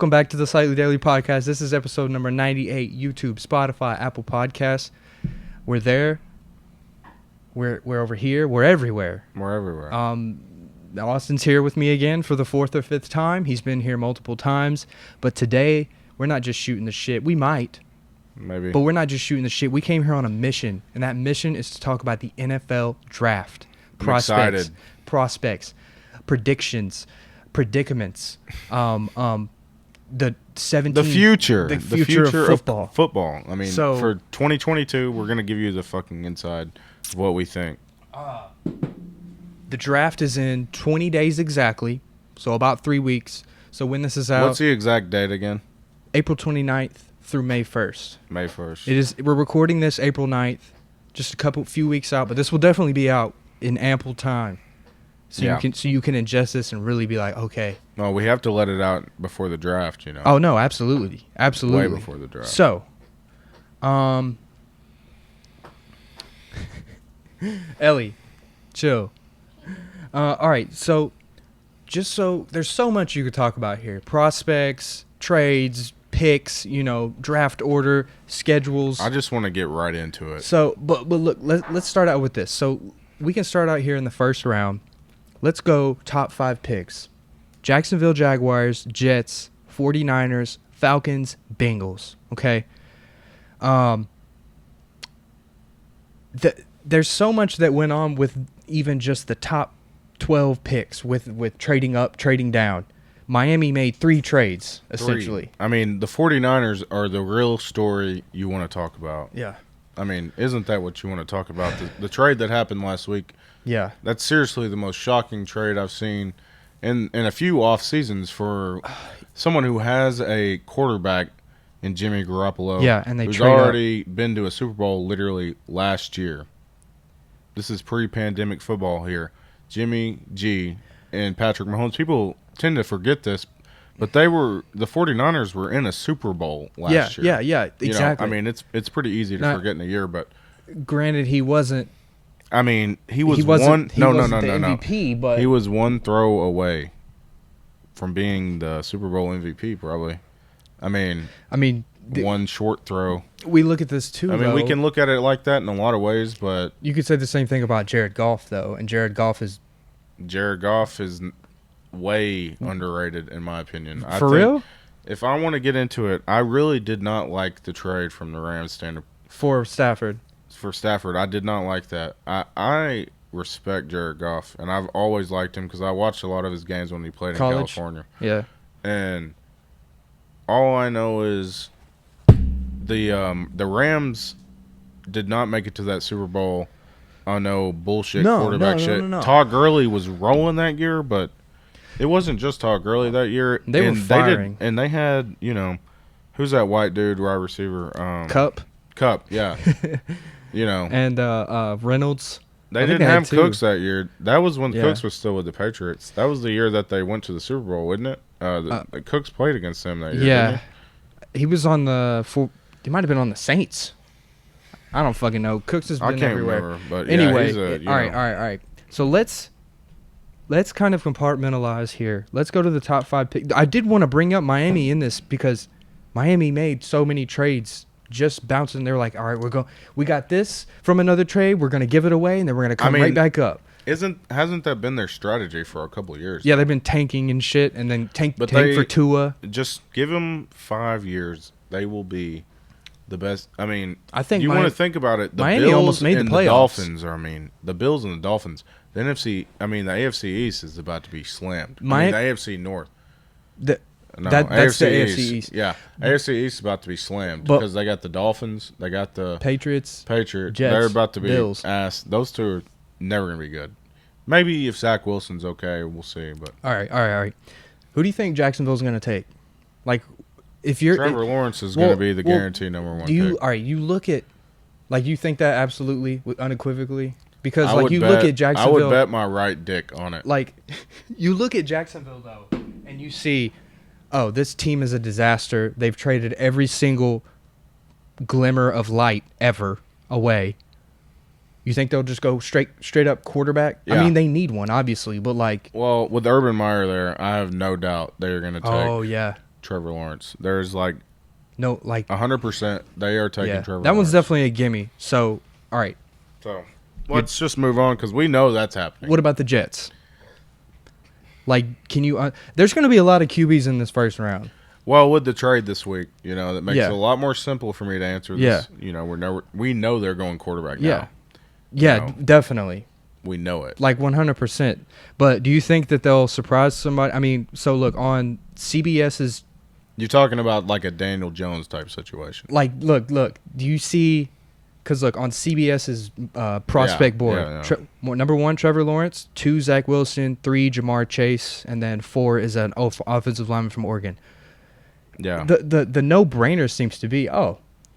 Welcome back to the Slightlee Daily Podcast. This is episode number 98. YouTube, Spotify, Apple Podcasts. We're there. We're over here. We're everywhere. We're everywhere. Austin's here with me again for the fourth or fifth time. He's been here multiple times. But today, we're not just shooting the shit. We might. Maybe. But we're not just shooting the shit. We came here on a mission. And that mission is to talk about the NFL draft. Prospects, predictions, predicaments, the future of football. I mean, for 2022, we're gonna give you the fucking inside of what we think. The draft is in 20 days exactly, so about 3 weeks. So when this is out, what's the exact date again? April 29th through May 1st. May 1st. It is. We're recording this April 9th, just a few weeks out, but this will definitely be out in ample time. So you can ingest this and really be like, okay. No, we have to let it out before the draft, you know. Oh no, absolutely. Way before the draft. So, Ellie, chill. All right, so there's so much you could talk about here: prospects, trades, picks, draft order, schedules. I just want to get right into it. So, but look, let's start out with this. So we can start out here in the first round. Let's go top 5 picks. Jacksonville Jaguars, Jets, 49ers, Falcons, Bengals. Okay? There's so much that went on with even just the top 12 picks with trading up, trading down. Miami made 3 trades, essentially. I mean, the 49ers are the real story you want to talk about. Yeah. I mean, isn't that what you want to talk about? The trade that happened last week. Yeah. That's seriously the most shocking trade I've seen in a few off seasons for someone who has a quarterback in Jimmy Garoppolo. Yeah, and who's already been to a Super Bowl literally last year. This is pre-pandemic football here. Jimmy G and Patrick Mahomes. People tend to forget this, but the 49ers were in a Super Bowl last year. Yeah, exactly. I mean, it's pretty easy to forget in a year, but granted, he wasn't. I mean, he was the MVP, but he was one throw away from being the Super Bowl MVP, probably. I mean, one short throw. We look at this too. I mean, we can look at it like that in a lot of ways, but you could say the same thing about Jared Goff, though, and Jared Goff is way underrated, in my opinion. For real? If I want to get into it, I really did not like the trade from the Rams for Stafford. For Stafford, I did not like that. I respect Jared Goff, and I've always liked him because I watched a lot of his games when he played in California. Yeah. And all I know is the Rams did not make it to that Super Bowl on no bullshit quarterback shit. No. Todd Gurley was rolling that year, but it wasn't just Todd Gurley that year. They were firing. They had, who's that white dude, wide receiver? Cup, yeah. And Reynolds. They didn't have Cooks that year. That was when Cooks was still with the Patriots. That was the year that they went to the Super Bowl, wasn't it? The Cooks played against them that year. Yeah, he was on he might have been on the Saints. I don't fucking know. Cooks has been everywhere. Remember, but anyway, all right. So let's kind of compartmentalize here. Let's go to the top 5 picks. I did want to bring up Miami in this because Miami made so many trades. Just bouncing, they're like, all right, we got this from another trade. We're gonna give it away, and then we're gonna come right back up. Hasn't that been their strategy for a couple of years? Yeah, they've been tanking and shit, and then tank for Tua. Just give them 5 years; they will be the best. I mean, I think you want to think about it. The Miami Bills almost made and the playoffs. The Dolphins are. the Bills and the Dolphins. The AFC East is about to be slammed. The AFC North. That's the AFC East. Yeah, AFC East is about to be slammed because they got the Dolphins, they got the Patriots. Jets, they're about to be Bills. ass. Those two are never going to be good. Maybe if Zach Wilson's okay, we'll see. But all right. Who do you think Jacksonville's going to take? Like, if you're Trevor Lawrence is going to be the guaranteed number 1 pick. All right, you look at, like, you think that absolutely, unequivocally? Because, like, you look at Jacksonville. I would bet my right dick on it. Like, you look at Jacksonville, though, and you see, oh, this team is a disaster. They've traded every single glimmer of light ever away. You think they'll just go straight up quarterback? Yeah. I mean, they need one, obviously, but like... Well, with Urban Meyer there, I have no doubt they're going to take... Oh, yeah. Trevor Lawrence. There's like No, like 100% they are taking yeah, Trevor that Lawrence. one's definitely a gimme. So, all right, So let's just move on because we know that's happening. what about the Jets? Like, can you? There's going to be a lot of QBs in this first round. Well, with the trade this week, that makes Yeah. it a lot more simple for me to answer this. We know they're going quarterback Yeah, now. yeah, definitely. We know it. Like 100%. But do you think that they'll surprise somebody? I mean, so look on CBS's. You're talking about like a Daniel Jones type situation. Like, look. Do you see? Because look on CBS's prospect board. Yeah. Number 1, Trevor Lawrence. 2, Zach Wilson. 3, Jamar Chase, and then 4 is an offensive lineman from Oregon. Yeah. The no brainer seems to be,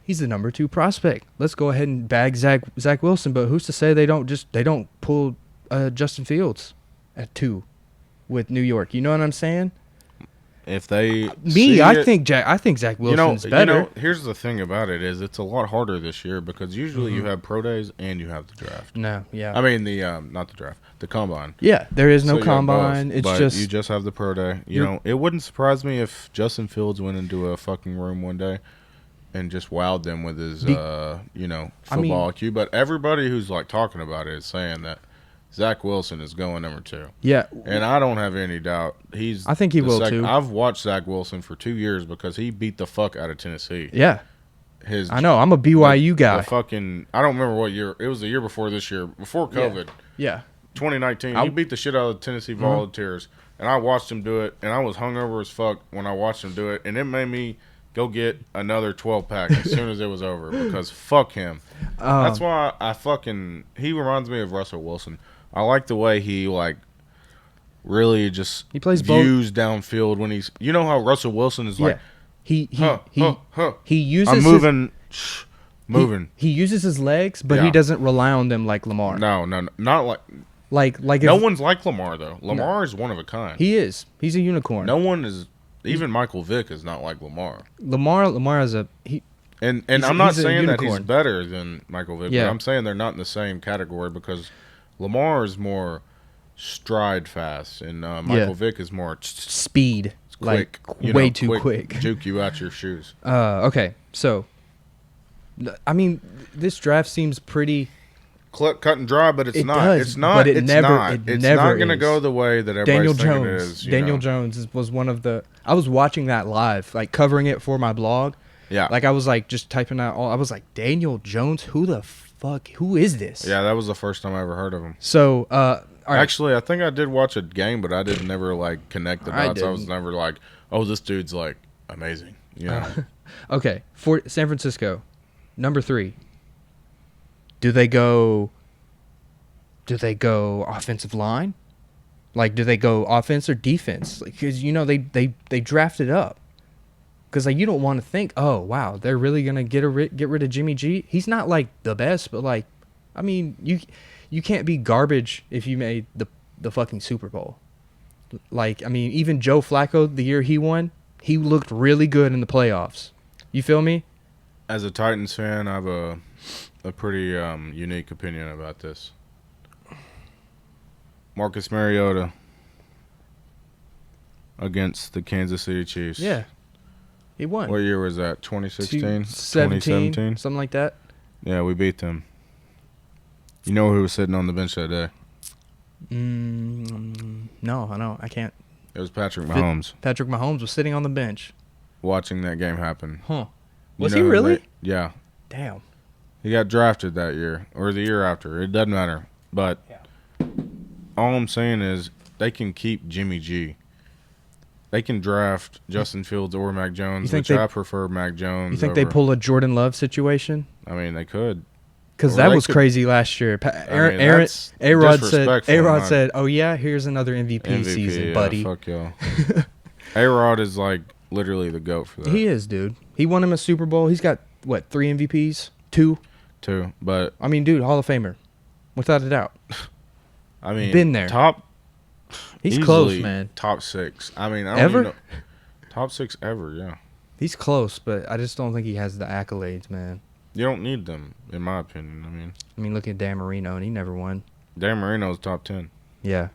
he's the number 2 prospect. Let's go ahead and bag Zach Wilson. But who's to say they don't pull Justin Fields at 2 with New York? You know what I'm saying? If they I think Zach Wilson's better. Here's the thing about it is it's a lot harder this year because usually you have pro days and you have the draft. No, yeah. I mean not the draft, the combine. Yeah, there is no So you have combine. both, It's but just you just have the pro day. It wouldn't surprise me if Justin Fields went into a fucking room one day and just wowed them with his football IQ. But everybody who's like talking about it is saying that Zach Wilson is going number 2. yeah. And I don't have any doubt. I think he will too. I've watched Zach Wilson for 2 years because he beat the fuck out of Tennessee. Yeah. I know. I'm a BYU guy. I don't remember what year. It was the year before this year, before COVID. Yeah. 2019. He beat the shit out of the Tennessee Volunteers. And I watched him do it. And I was hungover as fuck when I watched him do it. And it made me go get another 12-pack as soon as it was over because fuck him. That's why he reminds me of Russell Wilson. I like the way he really just he plays views downfield when he's. You know how Russell Wilson is like. He uses. I'm moving. He uses his legs, but he doesn't rely on them like Lamar. No, not like. Like no one's like Lamar though. Lamar is one of a kind. He is. He's a unicorn. No one is. Even Michael Vick is not like Lamar. Lamar is a And I'm not saying that he's unicorn. better than Michael Vick, but I'm saying they're not in the same category because Lamar is more stride fast, and Michael Vick is more speed, quick, way too quick. Juke you out your shoes. Okay, so I mean, this draft seems pretty cut and dry, but it's not. Does, it's not. But it's not. It's never not going to go the way that everybody's thinking it is. Daniel Jones was one of the. I was watching that live, like covering it for my blog. Yeah. Like I was like just typing out I was like, Daniel Jones, who the fuck? Who is this? Yeah, that was the first time I ever heard of him. So, all right. Actually, I think I did watch a game, but I didn't never connect the dots. I was never like, oh, this dude's amazing. Okay, for San Francisco, number 3. Do they go offensive line? Like, do they go offense or defense? Because they drafted up. Because you don't want to think, oh wow, they're really gonna get rid of Jimmy G. He's not the best, but I mean, you can't be garbage if you made the fucking Super Bowl. I mean, even Joe Flacco, the year he won, he looked really good in the playoffs. You feel me? As a Titans fan, I have a pretty unique opinion about this. Marcus Mariota against the Kansas City Chiefs. Yeah. He won. What year was that? 2016? 2017? Something like that. Yeah, we beat them. You know who was sitting on the bench that day? No, I know. I can't. It was Patrick Mahomes. Patrick Mahomes was sitting on the bench. Watching that game happen. Huh. Was he really? Yeah. Damn. He got drafted that year or the year after. It doesn't matter. But all I'm saying is they can keep Jimmy G. They can draft Justin Fields or Mac Jones, which I prefer Mac Jones. You think they pull a Jordan Love situation? I mean, they could. Because that was crazy last year. A-Rod said, "Oh yeah, here's another MVP season, buddy." Fuck y'all. A-Rod is literally the GOAT for that. He is, dude. He won him a Super Bowl. He's got 3 MVPs? 2, but I mean, dude, Hall of Famer, without a doubt. I mean, been there. He's close, man. Top 6. I mean, I don't ever? even know. Top 6 ever, yeah. He's close, but I just don't think he has the accolades, man. You don't need them, in my opinion. I mean, look at Dan Marino, and he never won. Dan Marino's top 10. Yeah.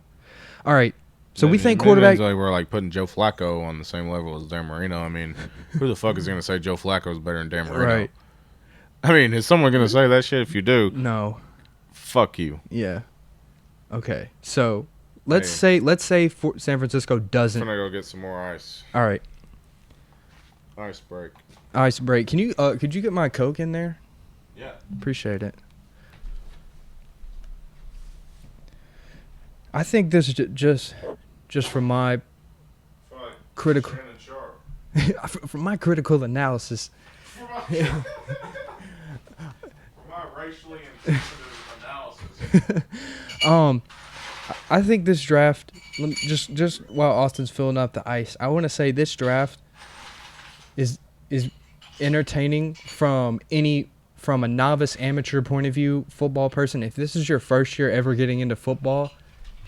All right. So we It think means quarterback. like we're like putting Joe Flacco on the same level as Dan Marino. I mean, who the fuck is going to say Joe Flacco is better than Dan Marino? Right. I mean, is someone going to say that shit? If you do, No. fuck you. Yeah. Okay. So let's say San Francisco doesn't. I'm gonna go get some more ice. All right. Ice break. Ice break. Could you get my Coke in there? Yeah. Appreciate it. I think this is just from my critical from my critical analysis. For my racially insensitive analysis. I think this draft, just while Austin's filling up the ice, I want to say this draft is entertaining from a novice amateur point of view football person. If this is your first year ever getting into football,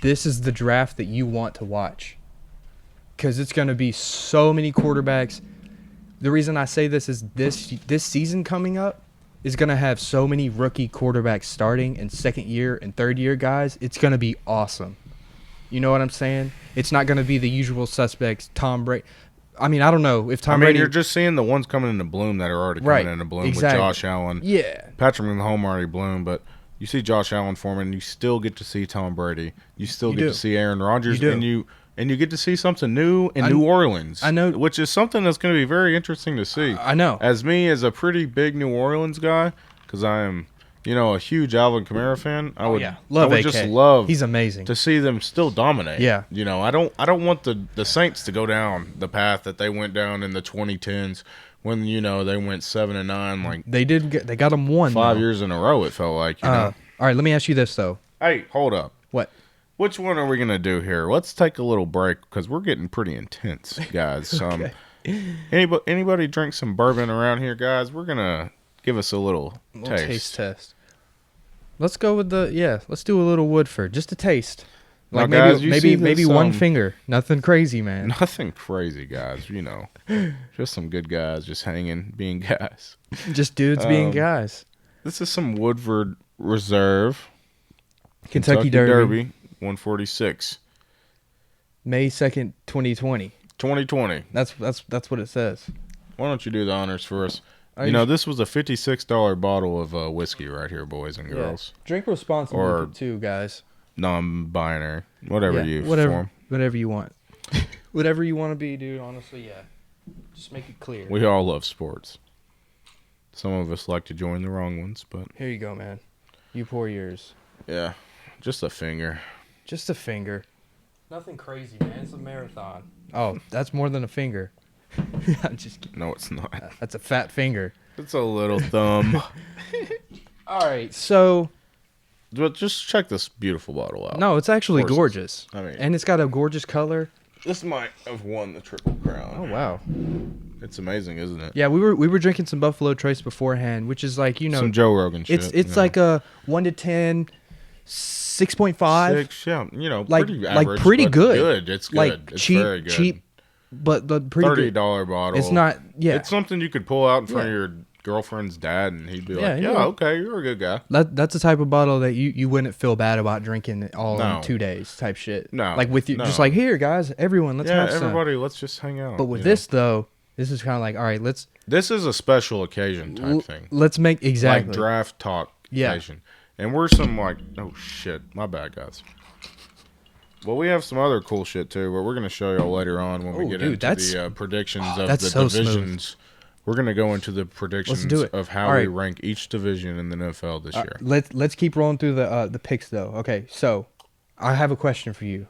this is the draft that you want to watch, because it's going to be so many quarterbacks. The reason I say this is this season coming up is going to have so many rookie quarterbacks starting and second year and third year guys. It's going to be awesome. You know what I'm saying? It's not going to be the usual suspects, Tom Brady. I mean, I don't know if Tom Brady. You're just seeing the ones coming into bloom that are already coming into bloom exactly. with Josh Allen. Yeah. Patrick Mahomes already bloomed, but you see Josh Allen forming, and you still get to see Tom Brady. You still get to see Aaron Rodgers, and you get to see something new in New Orleans. I know. Which is something that's going to be very interesting to see. I know. As a pretty big New Orleans guy, because I am, a huge Alvin Kamara fan. I would just love He's amazing to see them still dominate. Yeah. I don't want the Saints to go down the path that they went down in the 2010s when they went 7-9 like they got them one 5 years in a row. It felt like. All right, let me ask you this though. Hey, hold up. What? Which one are we gonna do here? Let's take a little break because we're getting pretty intense, guys. Okay. Anybody drink some bourbon around here, guys? We're gonna give us a little taste test. Let's go with let's do a little Woodford, just a taste. Like now, guys, maybe one finger. Nothing crazy, man. Nothing crazy, guys. Just some good guys, just hanging, being guys. Just dudes being guys. This is some Woodford Reserve, Kentucky Derby, 146, May 2nd, 2020. 2020. That's what it says. Why don't you do the honors for us? This was a $56 bottle of whiskey right here, boys and girls. Drink responsibly too, guys. Non-binary, whatever you want. Whatever you want to be, dude. Honestly, yeah. Just make it clear. We all love sports. Some of us like to join the wrong ones, but here you go, man. You pour yours. Yeah, just a finger. Just a finger. Nothing crazy, man. It's a marathon. Oh, that's more than a finger. I'm just kidding. No, it's not. That's a fat finger. It's a little thumb. All right, so. But just check this beautiful bottle out. No, it's actually gorgeous. And it's got a gorgeous color. This might have won the Triple Crown. Oh wow, it's amazing, isn't it? Yeah, we were drinking some Buffalo Trace beforehand, which is like some Joe Rogan shit. It's like a 1 to 10, 6.5. 6, yeah, pretty average, pretty good. Good, it's good. Like it's cheap, very good. cheap, but pretty $30 bottle. It's not. Yeah, it's something you could pull out in front of your girlfriend's dad, and he'd be like, "Yeah, okay, you're a good guy." That's the type of bottle that you wouldn't feel bad about drinking it all in 2 days type shit. No, like with you, just like here, guys, everyone, let's have some. Everybody, let's just hang out. But with this though, this is kind of like, all right, let's. This is a special occasion type thing. Let's make like draft talk occasion, and we're some like, oh shit, my bad, guys. Well, we have some other cool shit too, but we're gonna show y'all later on when we get into the predictions of the divisions. Smooth. We're going to go into the predictions of how we rank each division in the NFL this year. Let's keep rolling through the picks, though. Okay, so I have a question for you.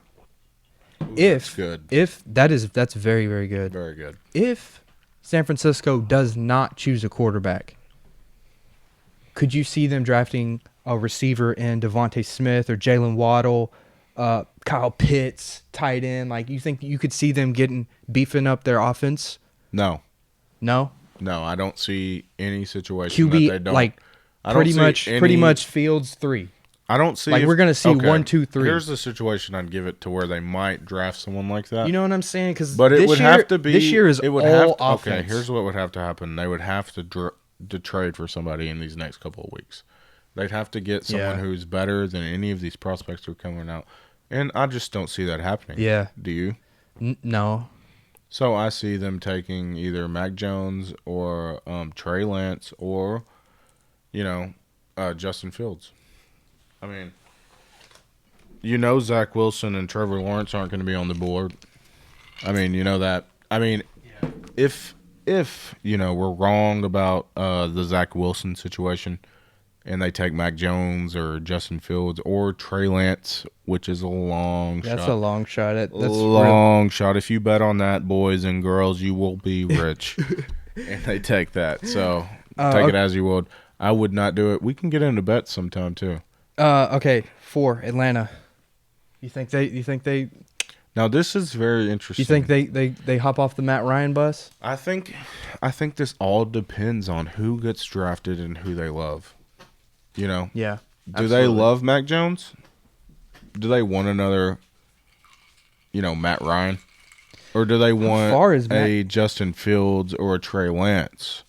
That's very, very good. Very good. If San Francisco does not choose a quarterback, could you see them drafting a receiver in Devontae Smith or Jalen Waddle, Kyle Pitts, tight end? Like, you think you could see them beefing up their offense? No. No? No, I don't see any situation QB, that they don't. Like, pretty much Fields 3. I don't see. Like, we're going to see 1, 2, 3. Here's the situation I'd give it to where they might draft someone like that. You know what I'm saying? But it would have to be. This year is all offense. Okay, here's what would have to happen. They would have to trade for somebody in these next couple of weeks. They'd have to get someone who's better than any of these prospects who are coming out. And I just don't see that happening. Yeah. Do you? No. So I see them taking either Mac Jones or Trey Lance or, Justin Fields. I mean, Zach Wilson and Trevor Lawrence aren't going to be on the board. I mean, you know that. I mean, if we're wrong about the Zach Wilson situation, and they take Mac Jones or Justin Fields or Trey Lance, which is a long shot. That's a long shot. That's long shot. If you bet on that, boys and girls, you will be rich. And they take that. So take it as you would. I would not do it. We can get into bets sometime too. Okay, 4 Atlanta. You think they? Now this is very interesting. You think they hop off the Matt Ryan bus? I think this all depends on who gets drafted and who they love. Yeah. Do they love Mac Jones? Do they want another, Matt Ryan? Or do they want a Justin Fields or a Trey Lance?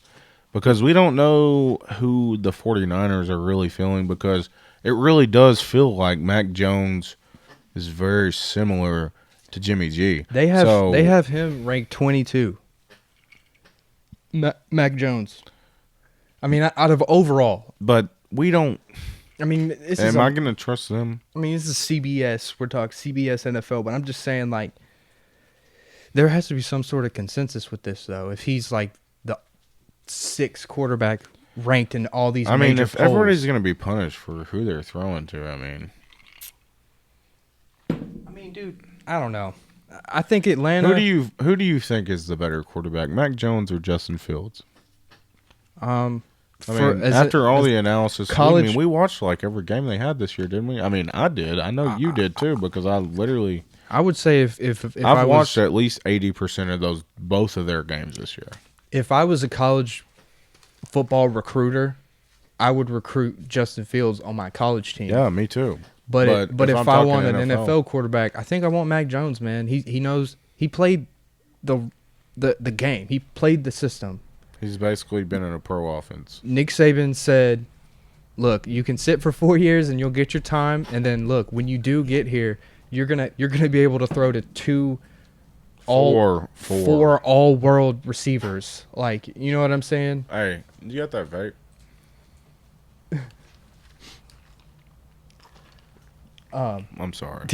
Because we don't know who the 49ers are really feeling, because it really does feel like Mac Jones is very similar to Jimmy G. They have him ranked 22. Mac Jones. I mean, out of overall. But we don't. I mean, am I going to trust them? I mean, this is CBS. We're talking CBS NFL, but I'm just saying, like, there has to be some sort of consensus with this, though. If he's like the 6th quarterback ranked in all these, major if polls. everybody's going to be punished for who they're throwing to, I mean, dude, I don't know. I think Atlanta. Who do you think is the better quarterback, Mac Jones or Justin Fields? After all the analysis, we watched like every game they had this year, didn't we? I mean, I did. I know you did too, because I would say if I've watched at least 80% of both of their games this year. If I was a college football recruiter, I would recruit Justin Fields on my college team. Yeah, me too. But if I want an NFL quarterback, I think I want Mac Jones, man. He knows, he played the game. He played the system. He's basically been in a pro offense. Nick Saban said, "Look, you can sit for 4 years and you'll get your time, and then look, when you do get here, you're gonna be able to throw to four all world receivers. Like, you know what I'm saying?" Hey, you got that vape? I'm sorry.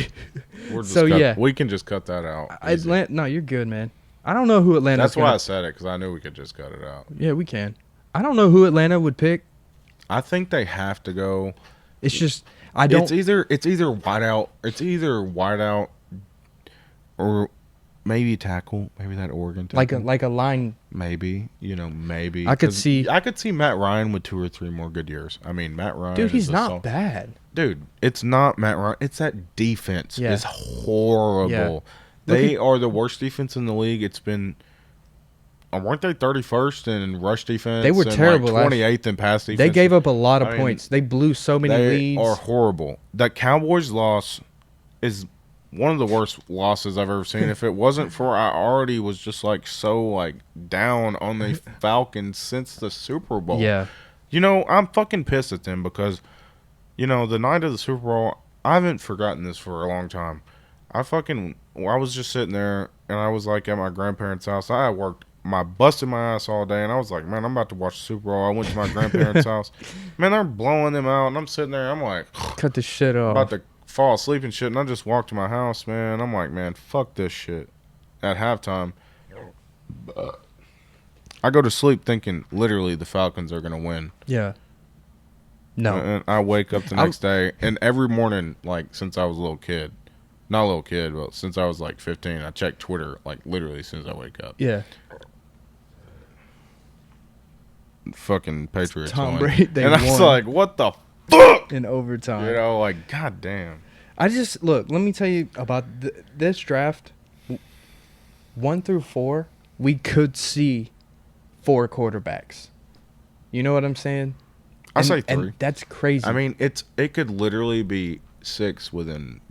We can just cut that out. No, you're good, man. I don't know who Atlanta. That's why I said it, because I knew we could just cut it out. Yeah, we can. I don't know who Atlanta would pick. I think they have to go. It's just It's either wideout, or maybe tackle. Maybe that Oregon tackle. Like a line. Maybe maybe. I could see Matt Ryan with 2 or 3 more good years. I mean, Matt Ryan. Dude, he's not bad. Dude, it's not Matt Ryan. It's that defense. Yeah. It's horrible. Yeah. They are the worst defense in the league. It's been, weren't they 31st in rush defense? They were terrible. 28th in pass defense. They gave up a lot of points. They blew so many leads. They are horrible. That Cowboys loss is one of the worst losses I've ever seen. If it wasn't for, I already was just so down on the Falcons since the Super Bowl. Yeah. I'm fucking pissed at them because, the night of the Super Bowl, I haven't forgotten this for a long time. I was just sitting there, and I was at my grandparents' house. I had busted my ass all day, and I was like, man, I'm about to watch the Super Bowl. I went to my grandparents' house. Man, they're blowing them out, and I'm sitting there, I'm like, cut this shit off. About to fall asleep and shit, and I just walked to my house, man. I'm like, man, fuck this shit. At halftime, I go to sleep thinking literally the Falcons are going to win. Yeah. No. And I wake up the next day, and every morning, since I was a little kid, not a little kid, but since I was 15, I check Twitter literally as soon as I wake up. Yeah. Fucking Patriots Tom Brady, and I was like, what the fuck? In overtime. goddamn. Let me tell you about this draft. 1 through 4, we could see 4 quarterbacks. You know what I'm saying? I say 3. And that's crazy. I mean, it could literally be 6 within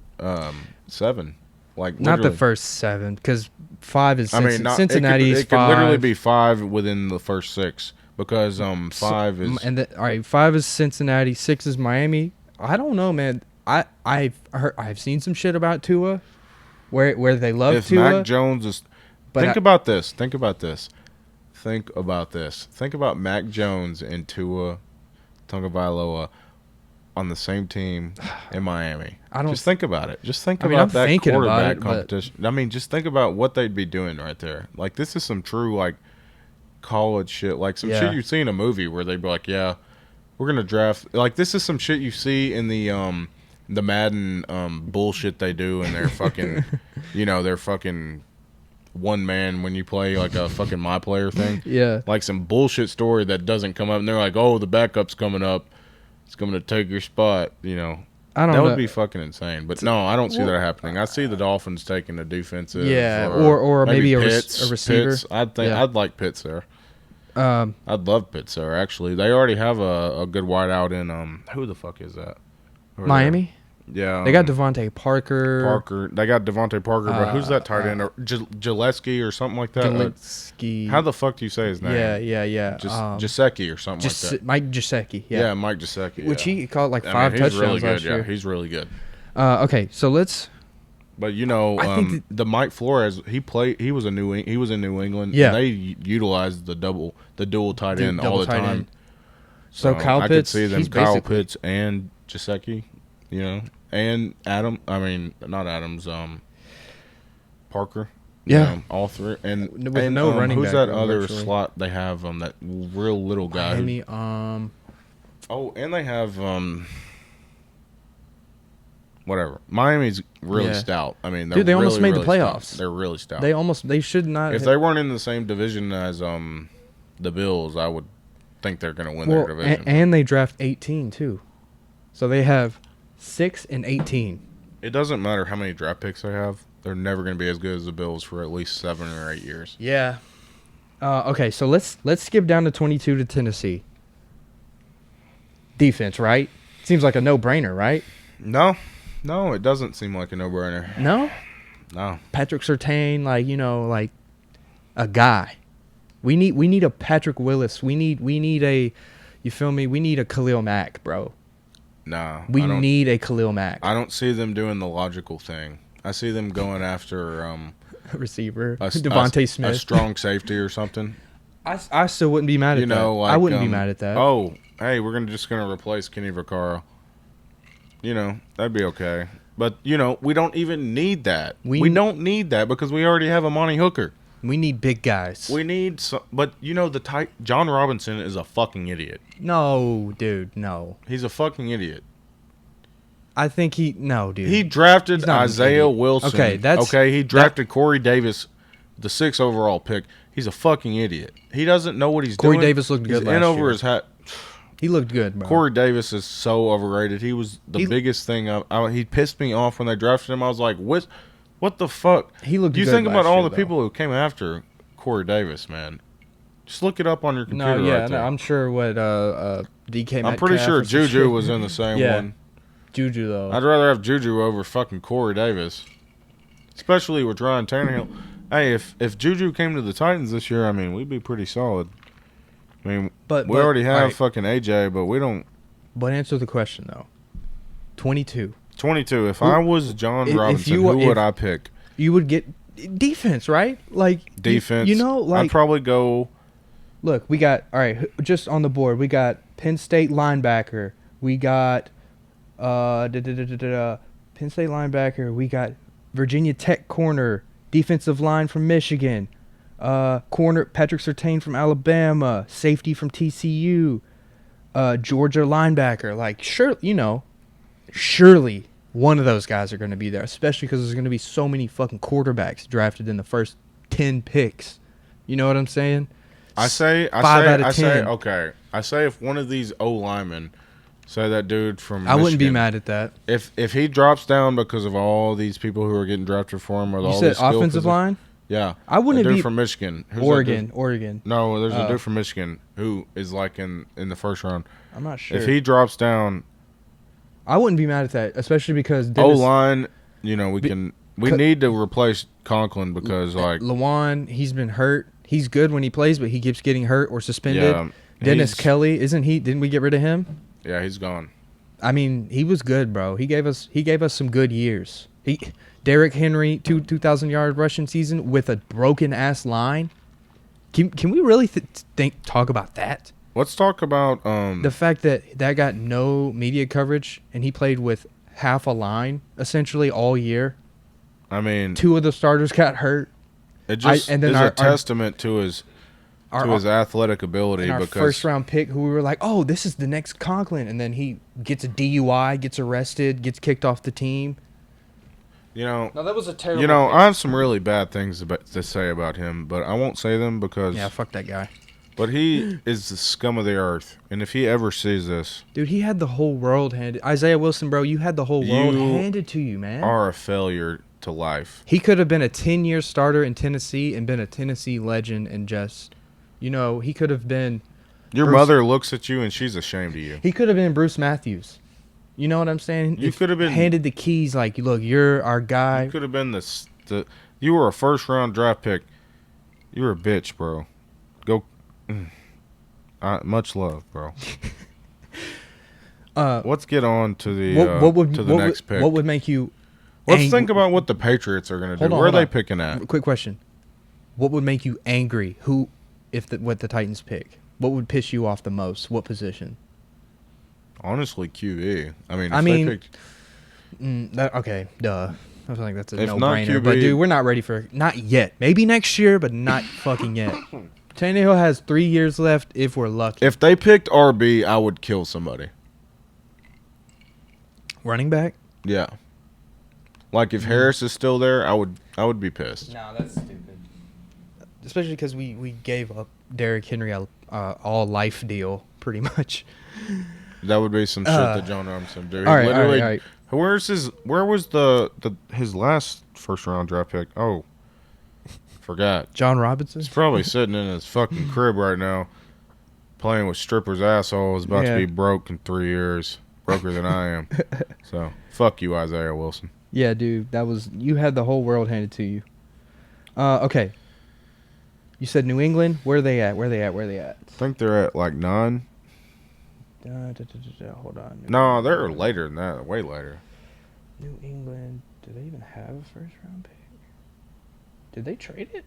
7. Not the first 7, because 5 is Cincinnati's 5. It could literally be 5 within the first 6, because 5 is. All right, 5 is Cincinnati, 6 is Miami. I don't know, man. I've seen some shit about Tua, where they love If Tua. Mac Jones is, But think about this. Think about this. Think about this. Think about Mac Jones and Tua Tagovailoa on the same team in Miami. Just think about it. Just think about I'm that thinking about quarterback it, but- competition. I mean, just think about what they'd be doing right there. Like, this is some true, like, college shit. Like, some Yeah. shit you see in a movie where they'd be like, yeah, we're going to draft. Like, this is some shit you see in the Madden bullshit they do in their fucking, their fucking one man when you play, like, a fucking My Player thing. Yeah. Like, some bullshit story that doesn't come up. And they're like, oh, the backup's coming up. It's going to take your spot, I don't that know. would be fucking insane. But no, I don't see that happening. I see the Dolphins taking the defensive. Yeah, or maybe a Pitts. receiver. Pitts. I'd Yeah. like Pitts there. Um, I'd love Pitts there, actually. They already have a good wideout in, who the fuck is that? Over Miami. there? Yeah. They got Devontae Parker. Parker. They got Devontae Parker, but who's that tight end? Gillespie or something like that? Gillespie. How the fuck do you say his name? Yeah. Jasecki or something like that. Mike Gesicki. Yeah. Mike Gesicki. Which yeah. he caught like I 5 mean, he's touchdowns really good. last year. Yeah, he's really good. Okay, so let's. But I think the Mike Flores, he was in New England. Yeah. And they utilized the dual tight end all the tight time. end. So Kyle I Pitts, could see them, he's Kyle basically- Pitts and Gesicki, and Adam. I mean, not Adams. Parker. Yeah. All three. And With no running who's back that room, other virtually. slot they have? That real little guy. Miami. Oh, and they have whatever. Miami's really Yeah. stout. I mean, Dude, they almost really, made the really playoffs. stout. They're really stout. They should not. If they weren't in the same division as the Bills, I would think they're going to win their division. and they draft 18 too, so they have 6 and 18. It doesn't matter how many draft picks they have; they're never going to be as good as the Bills for at least 7 or 8 years. Yeah. Okay, so let's skip down to 22 to Tennessee. Defense, right? Seems like a no-brainer, right? No, it doesn't seem like a no-brainer. No. No, Patrick Surtain, like a guy. We need a Patrick Willis. We need a, you feel me? We need a Khalil Mack, bro. nah. We need a Khalil Mack. I don't see them doing the logical thing. I see them going after Receiver, a Devontae Smith. a strong safety or something. I still wouldn't be mad at that. Like, I wouldn't be mad at that. Oh, hey, we're just gonna replace Kenny Vaccaro. That'd be okay. But we don't even need that. We don't need that because we already have Amani Hooker. We need big guys. We need some, but John Robinson is a fucking idiot. No, dude, no. He's a fucking idiot. I think dude. He drafted He's not an Isaiah idiot. Wilson. Okay, He drafted Corey Davis, the 6th overall pick. He's a fucking idiot. He doesn't know what he's doing. Corey Davis looked good He's last in over year. his hat. He looked good, bro. Corey Davis is so overrated. He was the biggest thing. He pissed me off when they drafted him. I was like, what the fuck? He looked You good think about last all year, the though. people who came after Corey Davis, man. Just look it up on your computer. No, yeah, right there. I'm sure what DK. I'm pretty Metcalf sure or some Juju shit. was in the same Yeah. one. Juju though. I'd rather have Juju over fucking Corey Davis, especially with Ryan Tannehill. Hey, if Juju came to the Titans this year, I mean, we'd be pretty solid. I mean, But we already have alright. fucking AJ, but we don't. But answer the question though. 22. 22. If I was John if Robinson, you- who would if- I pick? You would get defense, right? Like Defense. like I'd probably go. look, we got all right. Just on the board, we got Penn State linebacker. We got Penn State linebacker. We got Virginia Tech corner, defensive line from Michigan, corner Patrick Surtain from Alabama, safety from TCU, Georgia linebacker. Like surely one of those guys are going to be there, especially because there's going to be so many fucking quarterbacks drafted in the first 10 picks. You know what I'm saying? I say, 5 out of 10. okay. I say if one of these O linemen, say that dude from I wouldn't be Michigan, mad at that. if he drops down because of all these people who are getting drafted for him, or You all said these skill offensive positions- line? Yeah, I wouldn't the dude be from Michigan. Who's that dude? Oregon. No, there's a Oh. dude from Michigan who is like in the first round. I'm not sure. If he drops down, I wouldn't be mad at that, especially because O Dennis, line, we Be- need to replace Conklin because Lawan, he's been hurt. He's good when he plays, but he keeps getting hurt or suspended. yeah, Dennis he's- Kelly, isn't he? Didn't we get rid of him? Yeah, he's gone. I mean, he was good, bro. He gave us some good years. Derrick Henry 2,000-yard rushing season with a broken ass line. Can we really talk about that? Let's talk about The fact that got no media coverage and he played with half a line essentially all year. I mean, 2 of the starters got hurt. it just and then is our a testament to his athletic ability. And our because first round pick, who we were like, oh, this is the next Conklin, and then he gets a DUI, gets arrested, gets kicked off the team. No, that was a terrible. I have some really bad things to say about him, but I won't say them because fuck that guy. But he is the scum of the earth, and if he ever sees this, dude, he had the whole world handed. Isaiah Wilson, bro, you had the whole world handed to you, man. Are a failure to life. He could have been a 10-year starter in Tennessee and been a Tennessee legend, and just, he could have been. Your mother looks at you and she's ashamed of you. He could have been Bruce Matthews. You know what I'm saying? You could have been handed the keys, like, look, you're our guy. You could have been you were a first round draft pick. You were a bitch, bro. Go. Much love, bro. Let's get on to the next pick. What would make you? Let's think about what the Patriots are going to do. Where are they picking at? Quick question: what would make you angry? What the Titans pick? What would piss you off the most? What position? Honestly, QB. Okay, duh. I feel like that's a if no-brainer. But dude, we're not ready for not yet. Maybe next year, but not fucking yet. Tannehill has 3 years left if we're lucky. If they picked RB, I would kill somebody. Running back? Yeah. Like if Harris is still there, I would be pissed. No, that's stupid. Especially because we gave up Derrick Henry a all life deal, pretty much. That would be some shit that John Armstrong did. All right. Where was his last first round draft pick? Oh, forgot. John Robinson? He's probably sitting in his fucking crib right now, playing with strippers' assholes. About to be broke in 3 years, broker than I am. So fuck you, Isaiah Wilson. Yeah, dude, you had the whole world handed to you. Okay. You said New England. Where are they at? I think they're at like 9. Hold on. No, they're later than that. Way later. New England. Do they even have a first round pick? Did they trade it?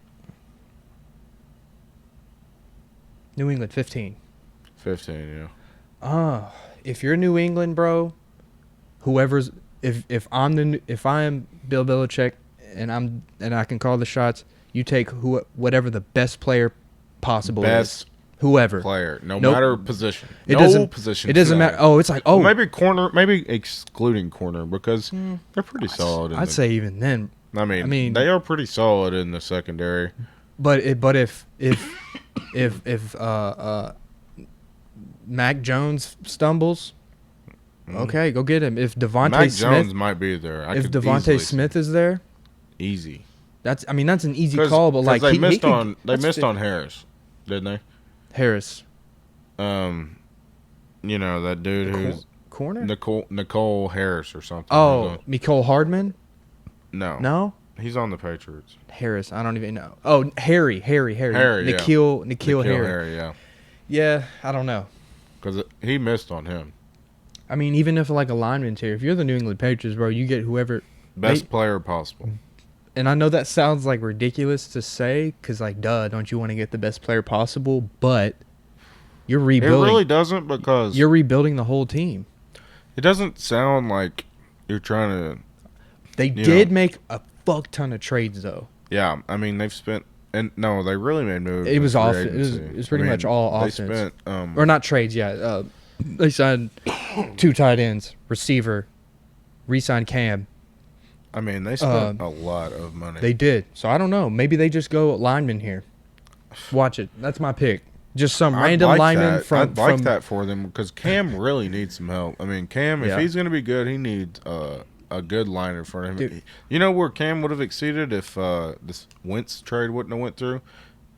New England 15. 15, yeah. If you're New England, bro, if I am Bill Belichick and I can call the shots, you take whatever the best player possible is. Whoever player, matter position. It doesn't matter. It's like well, maybe corner, maybe excluding corner because they're pretty solid. I'd say even then. I mean, they are pretty solid in the secondary. But if Mac Jones stumbles, okay, go get him. If Devontae Jones might be there. If Devontae Smith is there, easy. That's an easy call, but like they missed on Harris, didn't they? Harris. That dude who's corner? Nicole Harris or something. Oh, Mecole Hardman? No? He's on the Patriots. Harris, I don't even know. Oh, Harry. Harry, N'Keal Harry, yeah. Yeah, I don't know. Because he missed on him. I mean, even if like a lineman's here, if you're the New England Patriots, bro, you get whoever. Best player possible. And I know that sounds like ridiculous to say because, like, duh, don't you want to get the best player possible? But you're rebuilding. It really doesn't because you're rebuilding the whole team. It doesn't sound like you're trying to. They did make a fuck ton of trades, though. Yeah, I mean they've spent and no, they really made moves. It was off. It was pretty much all offense. They spent or not trades. Yeah, they signed 2 tight ends, receiver, re-signed Cam. I mean, they spent a lot of money. They did. So, I don't know. Maybe they just go lineman here. Watch it. That's my pick. Just some random lineman from... I'd like that for them because Cam really needs some help. I mean, Cam, if he's going to be good, he needs a good line in front of him. Dude. You know where Cam would have exceeded if this Wentz trade wouldn't have went through?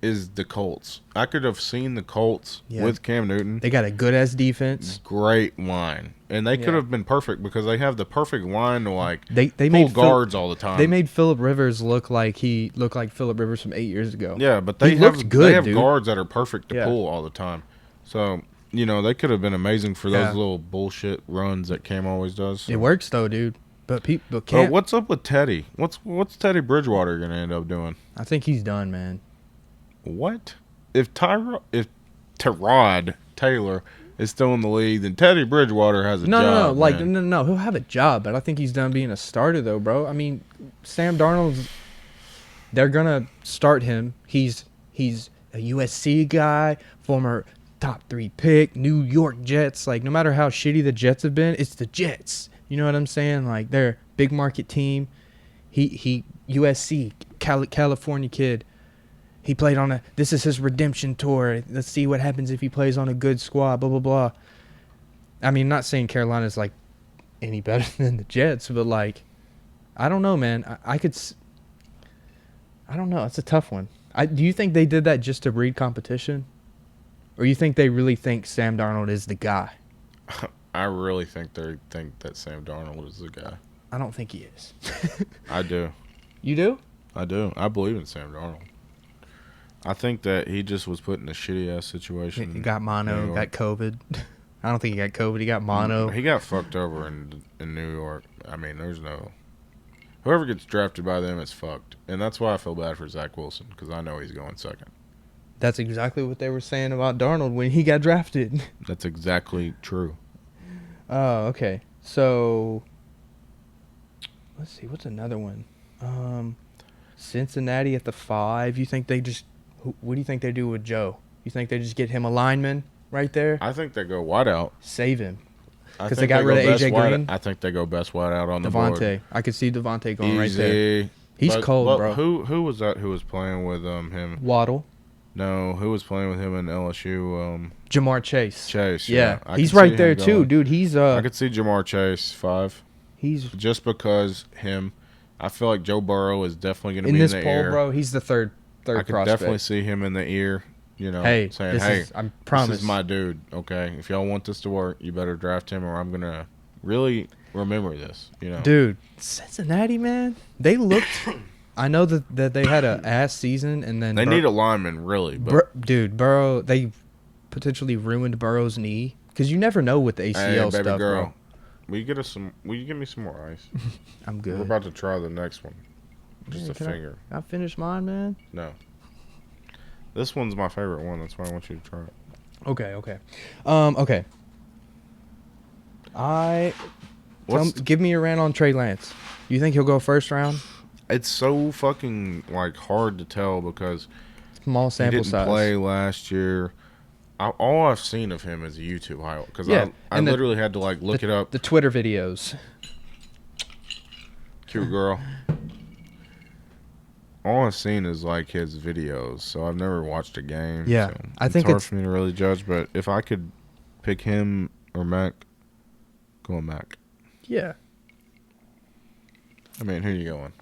Is the Colts. I could have seen the Colts with Cam Newton. They got a good-ass defense. Great line. And they could have been perfect because they have the perfect line to, like, they pull guards all the time. They made Phillip Rivers look like Phillip Rivers from 8 years ago. Yeah, but they have guards that are perfect to pull all the time. So, you know, they could have been amazing for those Yeah. little bullshit runs that Cam always does. So. It works though, dude. But people But can't. what's up with Teddy? What's Teddy Bridgewater gonna end up doing? I think he's done, man. What if Tyrod Taylor is still in the league? Then Teddy Bridgewater has a No, job. like man. no. He'll have a job, but I think he's done being a starter though, bro. I mean, Sam Darnold's. They're gonna start him. He's a USC guy, former top 3 pick, New York Jets. Like, no matter how shitty the Jets have been, it's the Jets. You know what I'm saying? Like, they're a big market team. He USC, California kid. He played on this is his redemption tour. Let's see what happens if he plays on a good squad, blah, blah, blah. I mean, not saying Carolina's, like, any better than the Jets, but, like, I don't know, man. I don't know. It's a tough one. Do you think they did that just to breed competition? Or you think they really think Sam Darnold is the guy? I really think they think that Sam Darnold is the guy. I don't think he is. I do. You do? I do. I believe in Sam Darnold. I think that he just was put in a shitty ass situation. He got mono, got COVID. I don't think he got COVID. He got mono. He got fucked over in New York. I mean, there's no. Whoever gets drafted by them is fucked. And that's why I feel bad for Zach Wilson, because I know he's going second. That's exactly what they were saying about Darnold when he got drafted. That's exactly true. Oh, okay. So, let's see. What's another one? Cincinnati at the 5. You think they just... What do you think they do with Joe? You think they just get him a lineman right there? I think they go wide out. Save him. Because they got rid of A.J. Green? I think they go best wide out on the board. Devontae. I could see Devontae going Easy. right there. He's cold, bro. Who was that who was playing with him? Waddle. No, who was playing with him in LSU? Jamar Chase. Chase. Yeah. I He's could see right him there, going. too, dude. He's... I could see Jamar Chase 5. He's... Just because him. I feel like Joe Burrow is definitely going to in be this in the poll, ear. bro, he's the third I could prospect. definitely see him in the ear, saying, I promise. this is my dude, okay? If y'all want this to work, you better draft him or I'm going to really remember this, Dude, Cincinnati, man, they looked... I know that they had an ass season, and then... They need a lineman, really. But dude, Burrow, they potentially ruined Burrow's knee. Because you never know with the ACL hey, baby stuff, girl, bro. will you give me some more ice? I'm good. We're about to try the next one. Just a finger. I finished mine, man? No. This one's my favorite one. That's why I want you to try it. Okay. Okay. Give me a rant on Trey Lance. You think he'll go first round? It's so fucking hard to tell because Small he sample didn't size. play last year. All I've seen of him is a YouTube highlight because I literally had to look it up. The Twitter videos. Cute girl. All I've seen is his videos, so I've never watched a game. Yeah, so I think it's hard for me to really judge. But if I could pick him or Mac, go with Mac. Yeah. I mean, who are you going?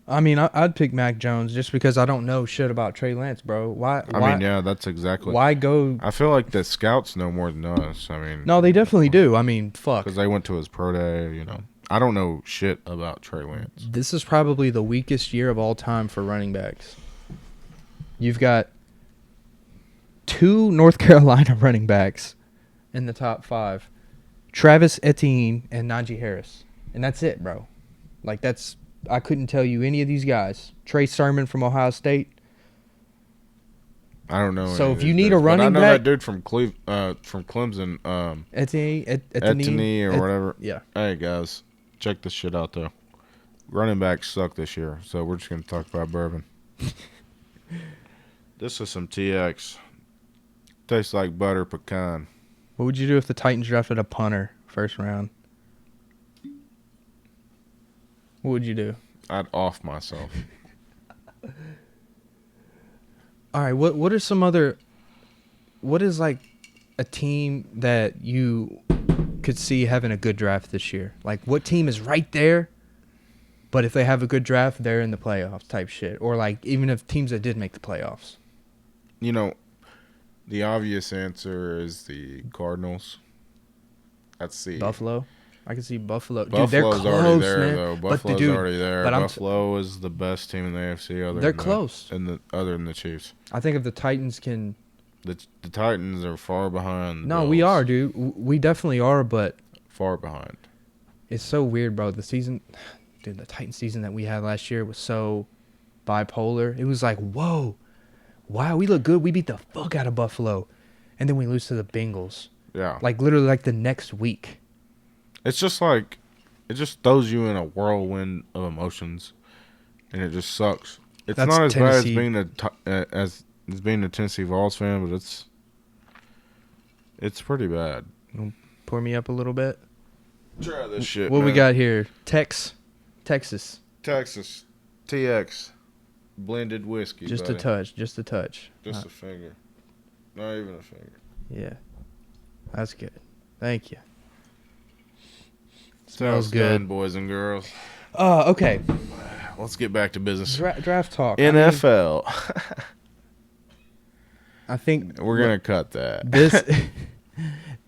I mean, I'd pick Mac Jones just because I don't know shit about Trey Lance, bro. Why? I mean, yeah, that's exactly. Why go? I feel like the scouts know more than us. I mean, No, they definitely do. I mean, fuck. because they went to his pro day. I don't know shit about Trey Lance. This is probably the weakest year of all time for running backs. You've got 2 North Carolina running backs in the top 5. Travis Etienne and Najee Harris. And that's it, bro. I couldn't tell you any of these guys. Trey Sermon from Ohio State. I don't know. So if you need a running back, I know back, that dude from Clemson, Etienne or whatever. Yeah. Hey guys, check this shit out though. Running backs suck this year, so we're just gonna talk about bourbon. This is some TX. Tastes like butter pecan. What would you do if the Titans drafted a punter first round? What would you do? I'd off myself. All right, what are some other... What is, a team that you could see having a good draft this year? What team is right there, but if they have a good draft, they're in the playoffs type shit? Or, even if teams that did make the playoffs? The obvious answer is the Cardinals. That's the... Buffalo? I can see Buffalo. Dude, Buffalo's they're close, already there, man. though. Buffalo's already there. Buffalo is the best team in the AFC. They're close. Other than the Chiefs. I think if the Titans can The Titans are far behind. The No, Bills. we are, dude. We definitely are, but Far behind. it's so weird, bro. The season, dude, the Titan season that we had last year was so bipolar. It was like, whoa, wow, we look good. We beat the fuck out of Buffalo, and then we lose to the Bengals. Yeah. Like literally, like the next week. It's just like it just throws you in a whirlwind of emotions, and it just sucks. It's That's not as Tennessee. bad as being a Tennessee Vols fan, but it's pretty bad. Pour me up a little bit. Try this shit. What we man. got here? Texas. Texas TX blended whiskey. Just buddy. a touch. Just a touch. Just a finger. Not even a finger. Yeah. That's good. Thank you. Smells Smells good. done, boys and girls. Okay. Let's get back to business. Draft talk. NFL. I think We're gonna cut that. this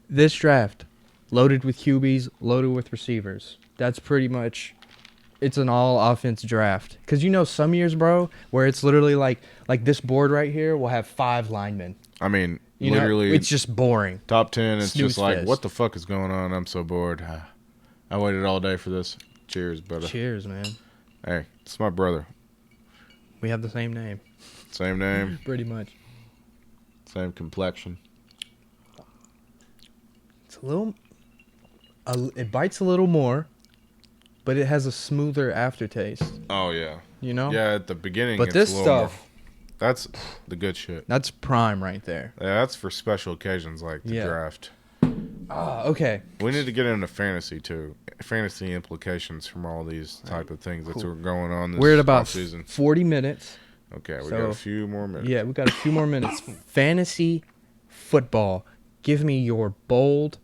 this draft loaded with QBs, loaded with receivers. That's pretty much. It's an all offense draft. Cause you know some years, bro, where it's literally like this board right here will have 5 linemen. I mean, You literally, know, it's just boring. top 10. It's Snooze just like, fest. what the fuck is going on? I'm so bored. I waited all day for this. Cheers, brother. Cheers, man. Hey, it's my brother. We have the same name, Same name, pretty much. same complexion. It's a little. It bites a little more, but it has a smoother aftertaste. Oh yeah, You know. yeah. At the beginning, But it's this a little more- stuff, that's the good shit. that's prime right there. Yeah, that's for special occasions like the Yeah. draft. Okay. We need to get into fantasy too. Fantasy implications from all these type of things Cool. that are going on this We're at about season. 40 minutes. Okay, we so- got a few more minutes. Yeah, we got a few more minutes. Fantasy football. Give me your bold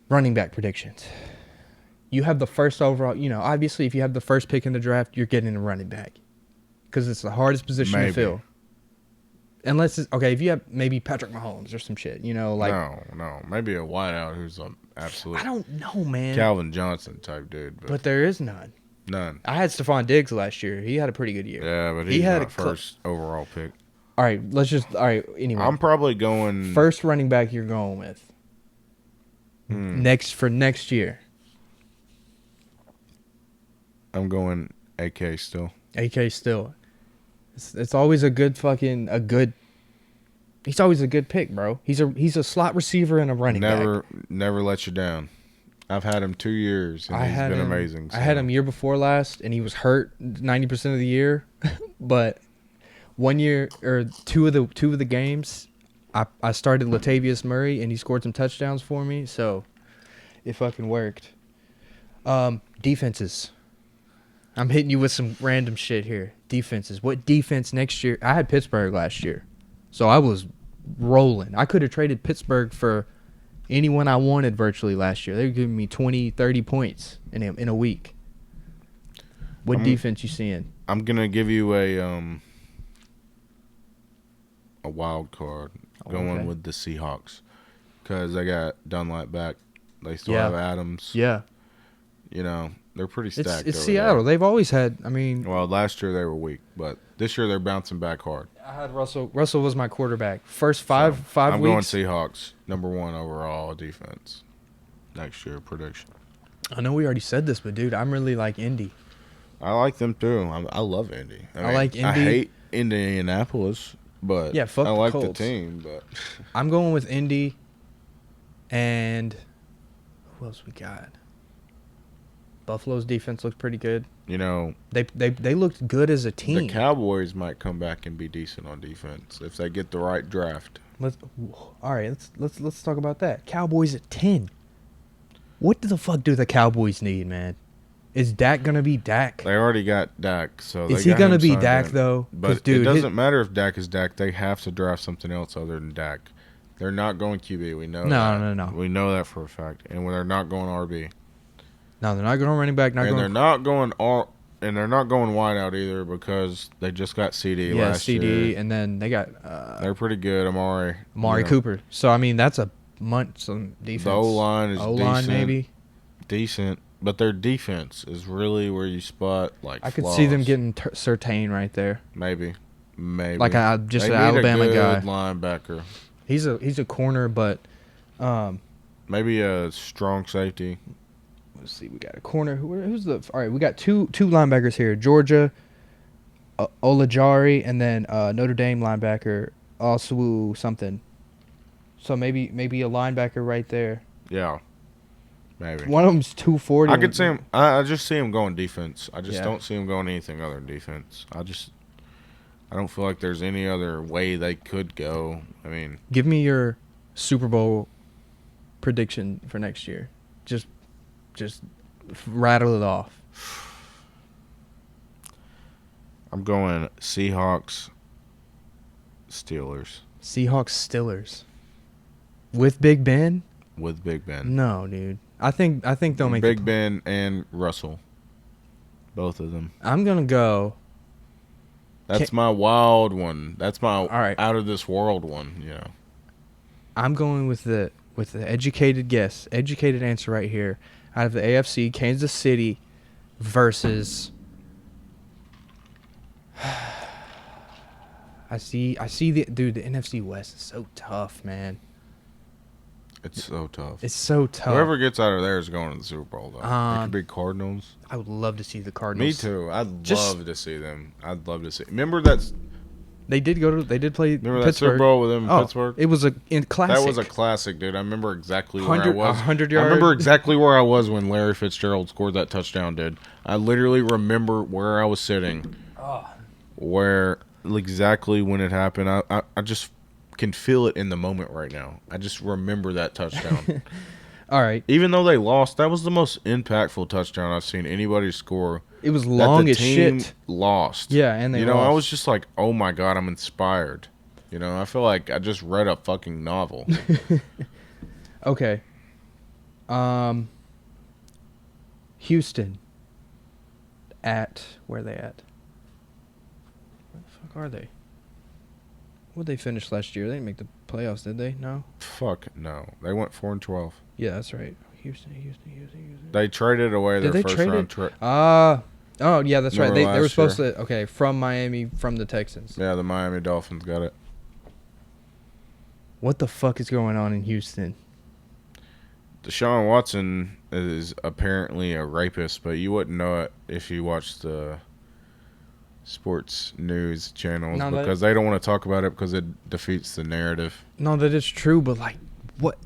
running back predictions. You have the first overall. You know, obviously, if you have the first pick in the draft, you're getting a running back because it's the hardest position Maybe. to fill. Unless it's okay, if you have maybe Patrick Mahomes or some shit, you know, like no, maybe a wideout who's an absolute I don't know, man. Calvin Johnson type dude, but But there is none. none. I had Stephon Diggs last year. He had a pretty good year. Yeah, but He he's had not a first overall pick. All right, anyway. I'm probably going First running back you're going with next year. I'm going AK still. AK still. It's always a good he's always a good pick, bro. He's a slot receiver and a running back. Never let you down. I've had him 2 years and he's been amazing. I had him year before last and he was hurt 90% of the year. But 1 year or two of the games I started Latavius Murray and he scored some touchdowns for me, so it fucking worked. Defenses. I'm hitting you with some random shit here. Defenses. What defense next year? I had Pittsburgh last year, so I was rolling. I could have traded Pittsburgh for anyone I wanted virtually last year. They were giving me 20, 30 points in a week. What defense you seeing? I'm gonna give you a wild card going with the Seahawks because they got Dunlap back. They still have Adams. Yeah. You know, they're pretty stacked. It's over Seattle. there. They've always had, I mean. Well, last year they were weak, but this year they're bouncing back hard. I had Russell. Russell was my quarterback. First five I'm weeks. going Seahawks, number 1 overall defense. Next year prediction. I know we already said this, but dude, I'm really like Indy. I like them too. I love Indy. I like Indy. I hate Indianapolis, but Yeah, fuck I the like Colts. the team. But I'm going with Indy, and who else we got? Buffalo's defense looks pretty good. you know, They looked good as a team. the Cowboys might come back and be decent on defense if they get the right draft. All right, let's talk about that. Cowboys at 10. What the fuck do the Cowboys need, man? Is Dak gonna be Dak? They already got Dak, so Is they he got gonna him be signed Dak in. though? 'Cause, But dude, it doesn't matter if Dak is Dak. They have to draft something else other than Dak. They're not going QB. We know. that. No. We know that for a fact, and they're not going RB. No, they're not going running back. And they're not going wide out either because they just got CD last CD, year. and then they got They're pretty good. Amari Cooper. So I mean, that's some defense. The O-line is decent. maybe. Decent, but their defense is really where you spot like. I could see them flaws. getting Surtain right there. maybe. Maybe. Like just They an need Alabama a good guy. linebacker. He's a corner, but Maybe a strong safety. let's see. We got a corner. Who's the? All right, we got two linebackers here. Georgia, Olajari, and then Notre Dame linebacker Osu something. So maybe a linebacker right there. Yeah. Maybe. One of them's 240. I could see him. I just see him going defense. I just Yeah. don't see him going anything other than defense. I don't feel like there's any other way they could go. I mean, Give me your Super Bowl prediction for next year. Just rattle it off. I'm going Seahawks, Steelers Seahawks, Steelers. With Big Ben? with Big Ben. No, dude. I think they'll make Big Ben and Russell, both of them. I'm gonna go. That's my wild one. That's my All right. out of this world one. You know. I'm going with the educated guess, educated answer right here. Out of the AFC, Kansas City versus. I see the NFC West is so tough, man. It's so tough. It's so tough. Whoever gets out of there is going to the Super Bowl, though. It could be Cardinals. I would love to see the Cardinals. Me too. I'd love to see them. I'd love to see. Remember that? They did play Remember that Pittsburgh. Super Bowl with them in Pittsburgh? It was a classic. That was a classic, dude. I remember exactly where I 100 was. 100 I remember yard. exactly where I was when Larry Fitzgerald scored that touchdown, dude. I literally remember where I was sitting, where exactly when it happened. I just can feel it in the moment right now. I just remember that touchdown. All right. Even though they lost, that was the most impactful touchdown I've seen anybody score. It was long as shit. Lost. Yeah, and they You know, I lost. was just like, oh my God, I'm inspired. You know, I feel like I just read a fucking novel. Okay. Houston. Where are they at? Where the fuck are they? What'd they finish last year? They didn't make the playoffs, did they? No? Fuck no. They went 4-12. Yeah, that's right. Houston. They traded away their Did they first trade round. it? Oh, yeah, that's right. Remember They were last supposed to. Okay, from Miami, from the Texans. Yeah, the Miami Dolphins got it. What the fuck is going on in Houston? Deshaun Watson is apparently a rapist, but you wouldn't know it if you watched the sports news channels because they don't want to talk about it because it defeats the narrative. No, that is true, but like, what?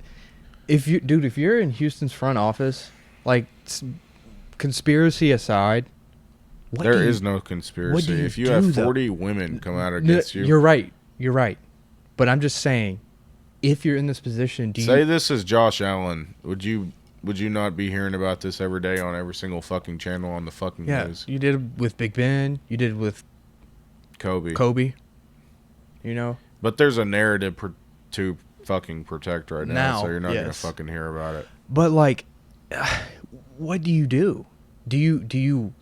If you're in Houston's front office, like, conspiracy aside, there is no conspiracy. If you have 40 women come out against you, you're right. But I'm just saying, if you're in this position, this is Josh Allen. Would you not be hearing about this every day on every single fucking channel on the fucking news? You did it with Big Ben. You did it with Kobe. You know? But there's a narrative to fucking protect right now, so you're not going to yes. fucking hear about it. But, like, what do you do? Do you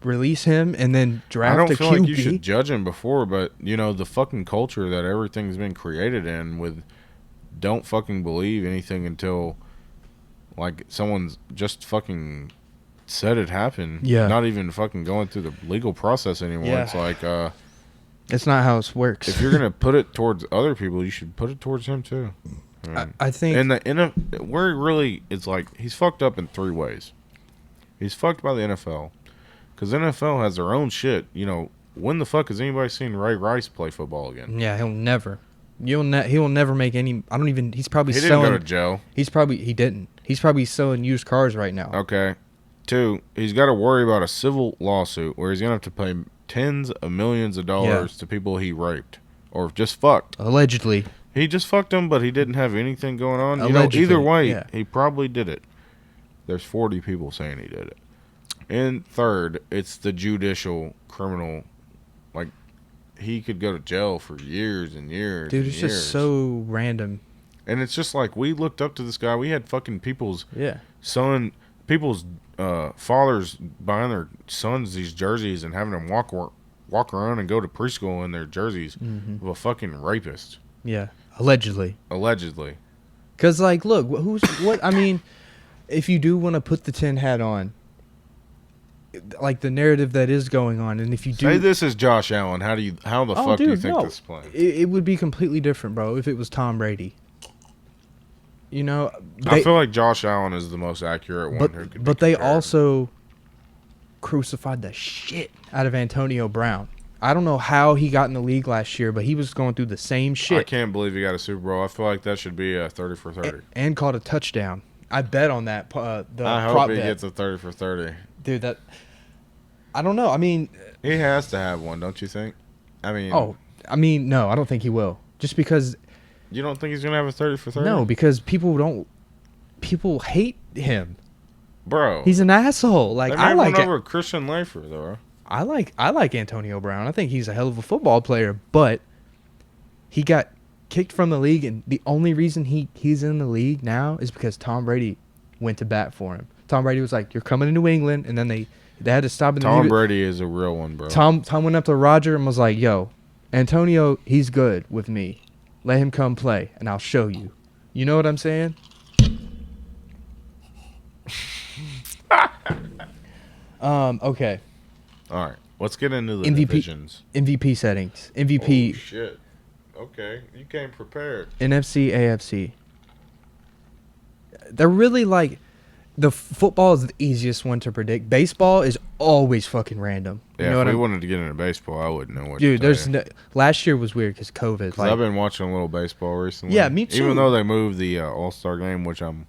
release him and then draft a QB? I don't feel like you should judge him before, but, you know, the fucking culture that everything's been created in with don't fucking believe anything until, like, someone's just fucking said it happened. Yeah. Not even fucking going through the legal process anymore. Yeah. It's like, it's not how it works. if you're going to put it towards other people, you should put it towards him too. I think. And where really, it's like, he's fucked up in 3 ways. He's fucked by the NFL. Because the NFL has their own shit. You know, when the fuck has anybody seen Ray Rice play football again? Yeah, he'll never. He will never make any. I don't even. He's probably He selling. didn't go to jail. He didn't. He's probably selling used cars right now. Okay. 2, he's got to worry about a civil lawsuit where he's going to have to pay tens of millions of dollars to people he raped or just fucked. Allegedly. He just fucked them, but he didn't have anything going on. Allegedly, either way, yeah. he probably did it. There's 40 people saying he did it. And 3rd, it's the judicial criminal. Like, he could go to jail for years and years. Dude, it's just so random. And it's just like, we looked up to this guy. We had fucking people's fathers buying their sons these jerseys and having them walk around and go to preschool in their jerseys of a fucking rapist. Yeah, allegedly. Because, like, look, I mean, if you do want to put the tin hat on, like the narrative that is going on. And if you do Say this is Josh Allen, how the fuck do you think this is playing? It would be completely different, bro, if it was Tom Brady. You know, I feel like Josh Allen is the most accurate one who could. But they also crucified the shit out of Antonio Brown. I don't know how he got in the league last year, but he was going through the same shit. I can't believe he got a Super Bowl. I feel like that should be a 30 for 30. And caught a touchdown. I bet on that. I hope he gets a 30 for 30. Dude, I don't know. I mean, he has to have one, don't you think? I mean, no, I don't think he will. Just because. You don't think he's gonna have a 30 for 30? No, because people hate him. Bro, he's an asshole. Like, I like over Christian Laettner though. I like Antonio Brown. I think he's a hell of a football player, but he got kicked from the league, and the only reason he's in the league now is because Tom Brady went to bat for him. Tom Brady was like, "You're coming to New England," and then they had to stop him. Tom Brady is a real one, bro. Tom went up to Roger and was like, "Yo, Antonio, he's good with me. Let him come play, and I'll show you." You know what I'm saying? Okay. All right, let's get into the divisions. MVP settings. MVP. Oh, shit. Okay, you came prepared. NFC, AFC. They're really like, the football is the easiest one to predict. Baseball is always fucking random. You know if we wanted to get into baseball, I wouldn't know what to tell you. Dude, last year was weird because COVID. I've been watching a little baseball recently. Yeah, me too. Even though they moved the All-Star game, which I'm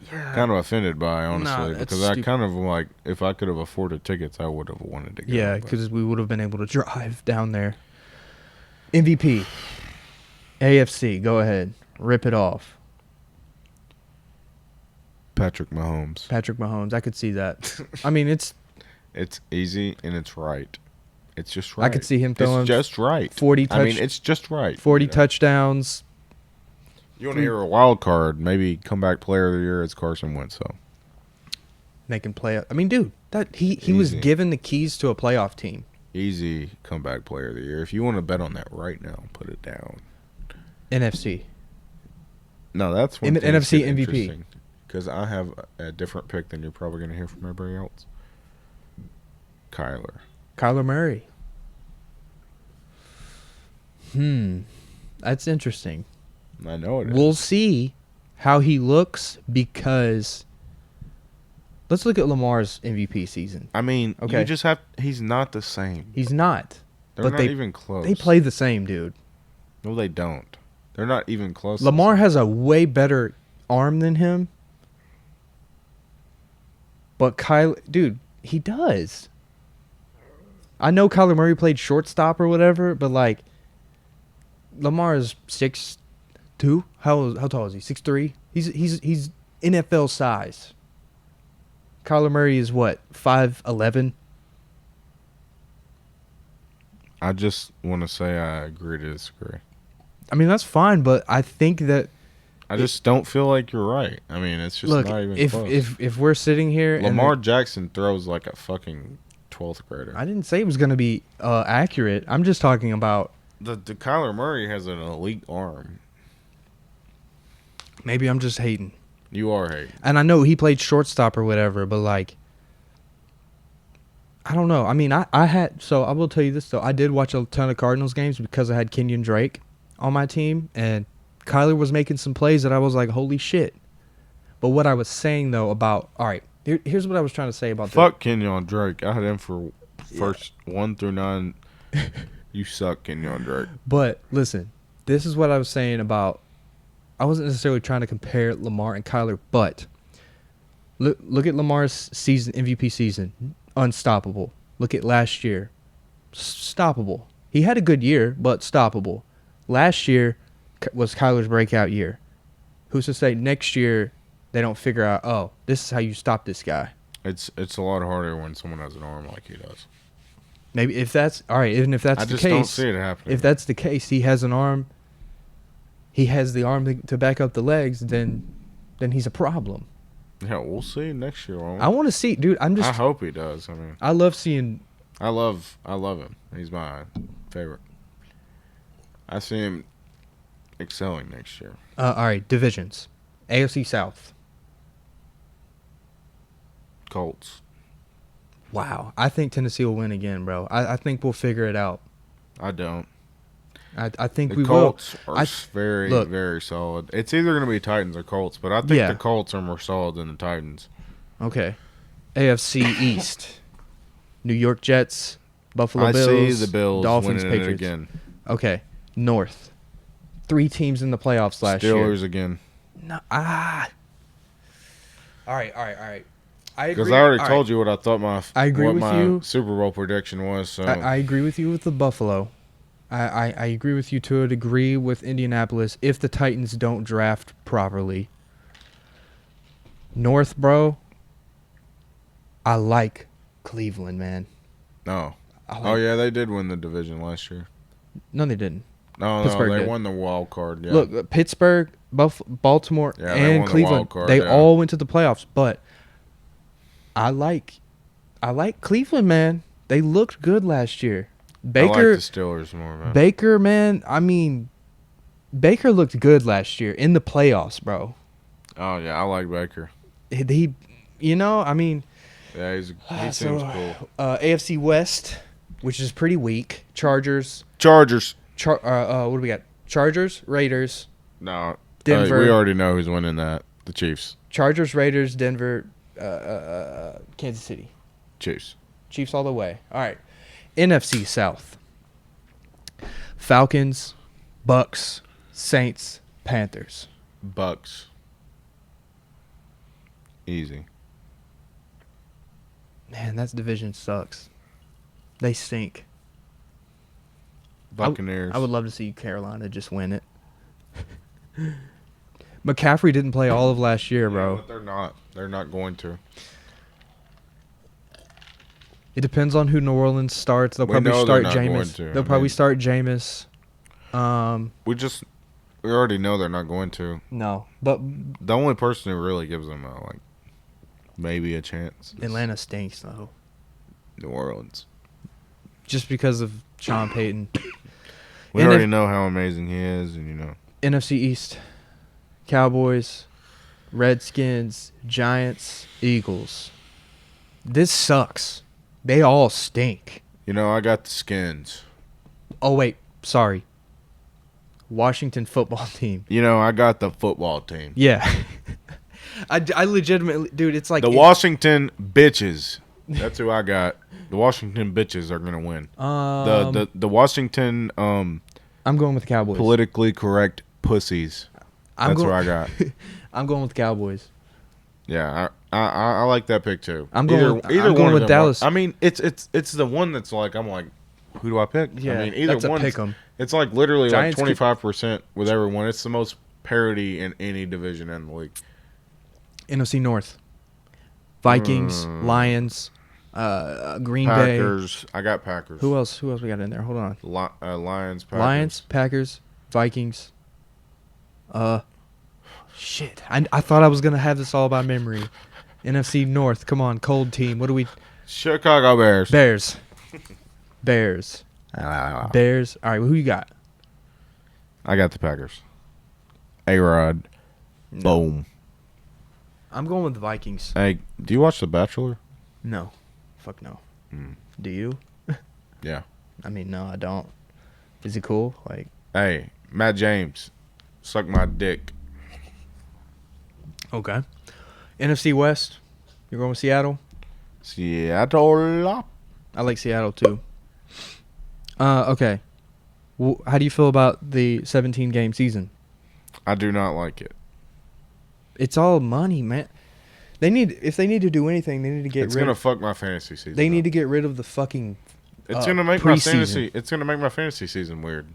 kind of offended by, honestly, because I kind of like, if I could have afforded tickets, I would have wanted to go. Yeah, because we would have been able to drive down there. MVP. AFC, go ahead. Rip it off. Patrick Mahomes. I could see that. I mean, it's easy and it's right. It's just right. I could see him throwing. It's just right. 40. It's just right. 40 touchdowns. You want to hear a wild card? Maybe comeback player of the year is Carson Wentz. So they can play. I mean, dude, that he was given the keys to a playoff team. Easy comeback player of the year. If you want to bet on that right now, put it down. NFC. No, that's one NFC MVP. Because I have a different pick than you're probably going to hear from everybody else. Kyler Murray. That's interesting. I know it is. We'll see how he looks, because let's look at Lamar's MVP season. I mean, you just have. He's not the same. He's not. They're not even close. They play the same, dude. No, they don't. They're not even close. Lamar has a way better arm than him. But dude, he does. I know Kyler Murray played shortstop or whatever, but like, Lamar is 6'2". How tall is he? 6'3". He's NFL size. Kyler Murray is what, 5'11". I just want to say I agree to disagree. I mean, that's fine, but I think that I just don't feel like you're right. I mean, it's just not even close. If we're sitting here, Lamar Jackson throws like a fucking 12th grader. I didn't say it was going to be accurate. I'm just talking about the Kyler Murray has an elite arm. Maybe I'm just hating. You are hating. And I know he played shortstop or whatever, but like, I don't know. I mean, I will tell you this though. I did watch a ton of Cardinals games because I had Kenyon Drake on my team, and Kyler was making some plays that I was like, holy shit. But what I was saying though about, all right, here's what I was trying to say about Fuck Kenyon Drake. I had him for first 1 through 9. You suck, Kenyon Drake. But listen, this is what I was saying about, I wasn't necessarily trying to compare Lamar and Kyler, but look at Lamar's season, MVP season. Unstoppable. Look at last year. Stoppable. He had a good year, but stoppable. Last year was Kyler's breakout year. Who's to say next year they don't figure out, oh, this is how you stop this guy? It's a lot harder when someone has an arm like he does. Maybe if that's all right, even if that's the case, I just don't see it happening. If that's the case, he has an arm. He has the arm to back up the legs. Then he's a problem. Yeah, we'll see next year. I want to see, dude. I hope he does. I mean, I love seeing. I love him. He's my favorite. I see him excelling next year. All right, divisions. AFC South. Colts. Wow. I think Tennessee will win again, bro. I think we'll figure it out. I don't. I think The we Colts will. are very solid. It's either going to be Titans or Colts, but I think the Colts are more solid than the Titans. Okay. AFC East. New York Jets, Buffalo Bills, I see the Bills Dolphins, winning Patriots. it again. Okay. North. 3 teams in the playoffs last year. Steelers again. No, All right. I agree. Because I already told you what I thought my you. Super Bowl prediction was. So I agree with you with the Buffalo. I agree with you to a degree with Indianapolis if the Titans don't draft properly. North, bro. I like Cleveland, man. No. Oh yeah, they did win the division last year. No, they didn't. No, they won the wild card. Yeah. Look, Pittsburgh, Baltimore, and Cleveland, they all went to the playoffs. But I like Cleveland, man. They looked good last year. Baker, I like the Steelers more, man. Baker, man. I mean, Baker looked good last year in the playoffs, bro. Oh yeah, I like Baker. He I mean. Yeah, he seems cool. AFC West, which is pretty weak. Chargers. What do we got? Chargers, Raiders. No, Denver. We already know who's winning that. The Chiefs. Chargers, Raiders, Denver, Kansas City. Chiefs all the way. All right. NFC South. Falcons, Bucks, Saints, Panthers. Bucks. Easy. Man, that division sucks. They stink. Buccaneers. I would love to see Carolina just win it. McCaffrey didn't play all of last year, bro. But they're not. They're not going to. It depends on who New Orleans starts. They'll probably start Jameis. They'll probably start Jameis. We already know they're not going to. No, but the only person who really gives them maybe a chance. Atlanta stinks though. New Orleans. Just because of Sean Payton. We already know how amazing he is, and NFC East. Cowboys, Redskins, Giants, Eagles. This sucks. They all stink. I got the Skins. Oh, wait. Sorry. Washington football team. I got the football team. Yeah. I legitimately... Dude, it's like... The Washington bitches. That's who I got. The Washington bitches are going to win. The Washington... I'm going with the Cowboys. Politically correct pussies. That's who I got. I'm going with the Cowboys. Yeah, I like that pick too. I'm going with Dallas. I mean, it's the one that's I'm like, who do I pick? Yeah, I mean, either one. It's like literally Giants 25% with everyone. It's the most parity in any division in the league. NFC North. Vikings, Lions, Green Packers. Bay. I got Packers. Who else we got in there? Hold on. Lions, Packers. Lions, Packers, Vikings. Shit. I thought I was going to have this all by memory. NFC North. Come on, cold team. What do we... Chicago Bears. Bears. Bears. Bears. All right, who you got? I got the Packers. A-Rod. No. Boom. I'm going with the Vikings. Hey, do you watch The Bachelor? No. Fuck no. Do you? Yeah. I mean, no, I don't. Is it cool? Hey, Matt James. Suck my dick. Okay. NFC West. You're going with Seattle? Seattle. I like Seattle too. Okay. How do you feel about the 17-game season? I do not like it. It's all money, man. If they need to do anything, they need to get rid. It's gonna fuck my fantasy season. They need to get rid of the fucking. It's gonna make my fantasy. It's gonna make my fantasy season weird.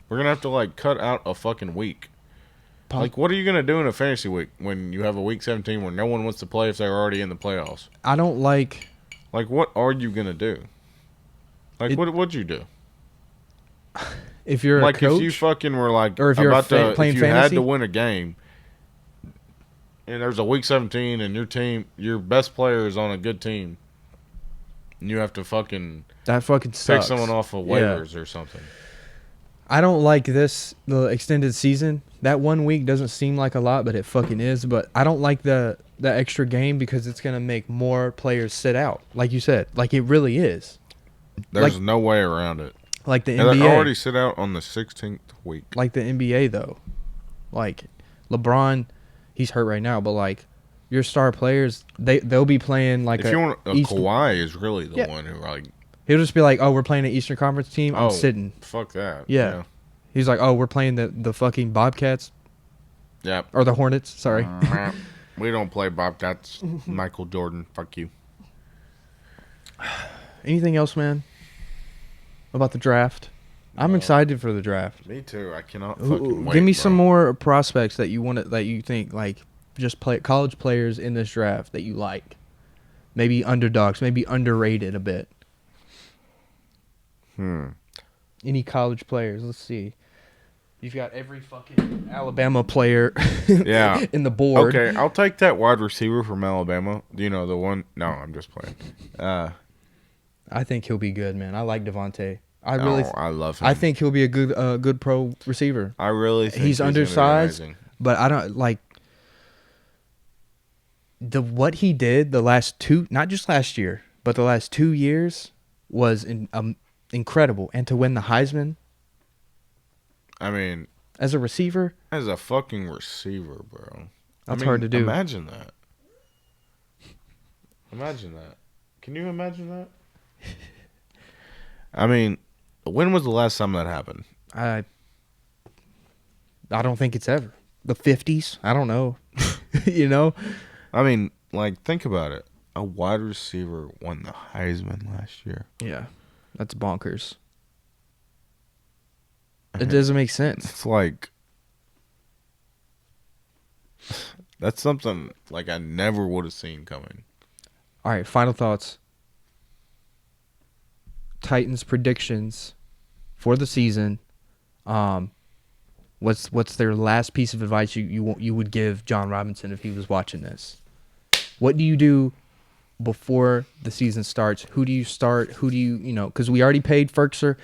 We're gonna have to cut out a fucking week. What are you going to do in a fantasy week when you have a week 17 where no one wants to play if they're already in the playoffs? I don't like... what are you going to do? What'd you do? If you're a coach? If you fucking were or if you're playing if you fantasy? had to win a game and there's a week 17 and your best player is on a good team and you have to that fucking sucks. Pick someone off of waivers or something. I don't like the extended season. That 1 week doesn't seem like a lot, but it fucking is. But I don't like the extra game because it's gonna make more players sit out. Like you said, like it really is. There's Like- no way around it. Like the And they NBA. already sit out on the 16th week. Like the NBA though. Like LeBron, he's hurt right now, but like your star players, they'll be playing like If you want, Eastern- Kawhi is really the Yeah. one who like. He'll just be like, "Oh, we're playing an Eastern Conference team. I'm Oh, sitting." fuck that. Yeah. He's like, "Oh, we're playing the fucking Bobcats Yep. or the Hornets." Sorry. We don't play Bobcats. Michael Jordan. Fuck you. Anything else, man? About the draft? I'm No. excited for the draft. Me too. I cannot Ooh, fucking wait. give me bro. some more prospects that you think like just play college players in this draft that you like. Maybe underdogs, maybe underrated a bit. Any college players? Let's see. You've got every fucking Alabama player Yeah. in the board. Okay, I'll take that wide receiver from Alabama. Do you know the one? No, I'm just playing. I think he'll be good, man. I like Devontae. I love him. I think he'll be a good pro receiver. I really think He's gonna be undersized, amazing. but I don't like what he did the last two, not just last year, but the last 2 years was incredible. And to win the Heisman I mean, as a receiver, as a fucking receiver, bro. That's hard to do. Imagine that. Imagine that. Can you imagine that? I mean, when was the last time that happened? I don't think it's ever. The 50s? I don't know. You know? I mean, like, think about it. A wide receiver won the Heisman last year. Yeah. That's bonkers. It doesn't make sense. It's like, that's something like I never would have seen coming. All right, final thoughts. Titans predictions for the season. What's their last piece of advice you would give John Robinson if he was watching this? What do you do before the season starts? Who do you start? Who do you because we already paid Ferkser.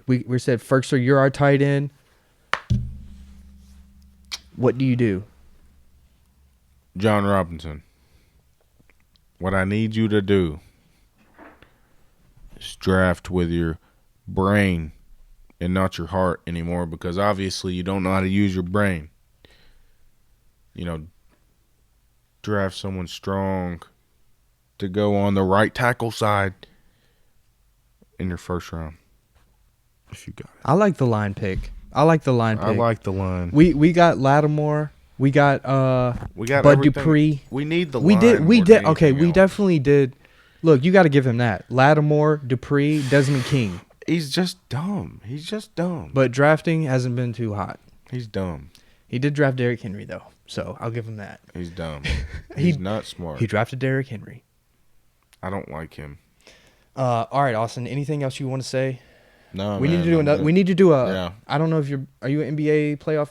We said, Ferkser, you're our tight end. What do you do? John Robinson, what I need you to do is draft with your brain and not your heart anymore, because obviously you don't know how to use your brain. Draft someone strong to go on the right tackle side in your first round. If you got it. I like the line pick. I like the line pick. I like the line. We got Lattimore. We got We got Bud everything. Dupree. We need the We line. did. more than Okay, anything we else. definitely did. Look, you got to give him that. Lattimore, Dupree, Desmond King. He's just dumb. He's just dumb. But drafting hasn't been too hot. He's dumb. He did draft Derrick Henry though, so I'll give him that. He's dumb. He- He's not smart. He drafted Derrick Henry. I don't like him. All right, Austin. Anything else you want to say? No, We man, need to do I'm another. good. We need to do a. Yeah. I don't know if are you an NBA playoff?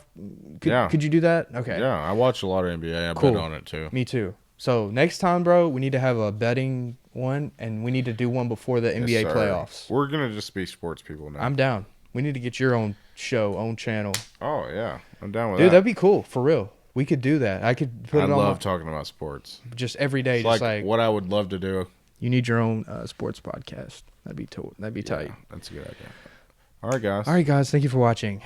Yeah. Could you do that? Okay. Yeah, I watch a lot of NBA. I Cool. bet on it too. Me too. So next time, bro, we need to have a betting one, and we need to do one before the NBA Yes, sir. playoffs. We're gonna just be sports people now. I'm down. We need to get your own show, own channel. Oh yeah, I'm down with Dude, that. that'd be cool, for real. We could do that. I could put I it on love talking about sports. just every day. It's Just like, like what I would love to do. you need your own sports podcast. That'd be tight. Yeah, that's a good idea. All right, guys. All right, guys. Thank you for watching.